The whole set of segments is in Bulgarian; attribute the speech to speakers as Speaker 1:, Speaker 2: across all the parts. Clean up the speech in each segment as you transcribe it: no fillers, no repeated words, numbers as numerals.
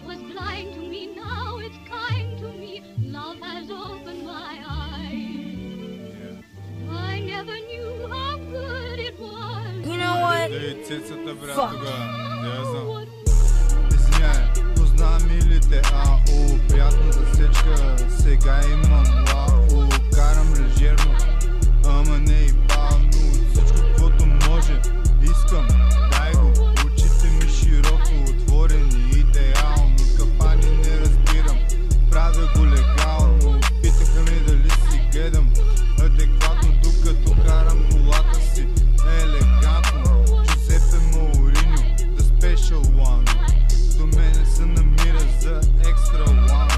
Speaker 1: was blind to me, now it's kind to me. Love has opened my eyes. I never knew how good it was.
Speaker 2: You know what? Fuck.
Speaker 3: Извиняй, познавам ли те, приятна засечка, сега имам лао, карам лежерно, ама не и бавно, всичко каквото може, искам, дай го, очите ми широко отворени, идеално, капани не разбирам, правя го легално, питаха ми дали си гледам адекватно, докато карам колата си, елегантно, Джузепе Мауриньо, the special one. До мене се намира за екстра лан.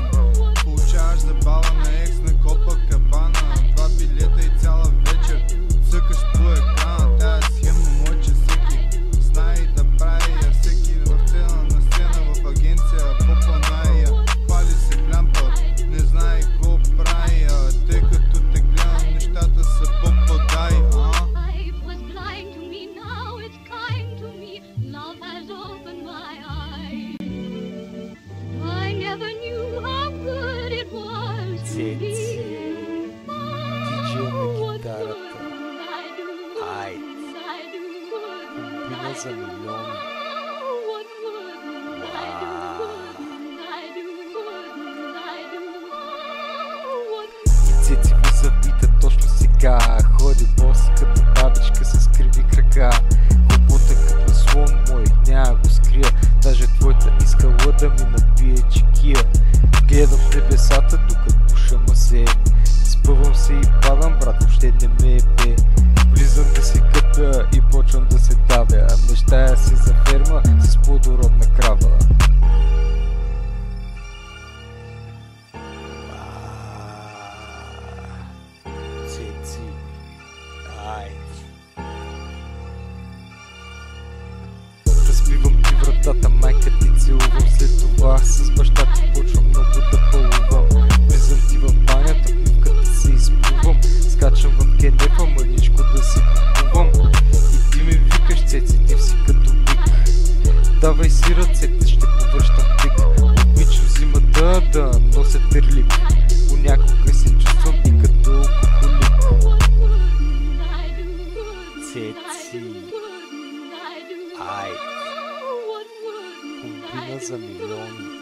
Speaker 3: Получаваш забава на екс на Копа Кабана, 2 билета и цяла вечер цъкаш по екрана. Тая схема моче всеки знае да прави, а всеки в цена на сцена в агенция по-паная. Пали се клямпа, не знае какво прави, тъй като те гледам нещата са по-подай.
Speaker 1: Life was blind to me, now it's kind to me. Love has opened my eyes. I never knew how good it was to be.
Speaker 2: Диджей на гитарата.
Speaker 1: I do.
Speaker 2: Айде.
Speaker 1: I do.
Speaker 2: Комбина за милиони.
Speaker 1: What would I do? I do. I do. What
Speaker 2: Цеци ми завита точно сега. Ходи бос като бабичка с криви крака. Хобота като слон мой, няма го скрия. Даже твоята искала да ми набие чекия. Гледам в небесата докато пуша масе. Спъвам се и падам, брат, въобще не ме е бе. Влизам да си къпя и почвам да се давя. Мечтая си за ферма с плодородна крава. Цеци, айде. Разбивам ти вратата, майка ти целувам. След това с баща ти почвам много да пълувам. Влизам ти в банята, пивката се изплувам. Скачам в кенепа, мъничко да си купувам. И ти ми викаш, Цеци, ти си като бик. Давай си ръцете, ще повръщам тик. Обичам зимата да нося терлик. Понякога се чувствам и като алкохолик. Цеци, айде. Комбина за милиони.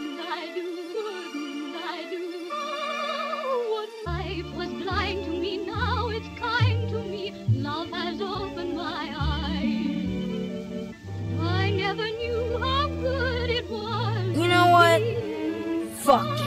Speaker 1: Life was blind to me, now it's kind to me. Love has opened my eyes. I never knew how good it was.
Speaker 2: You know what? Fuck.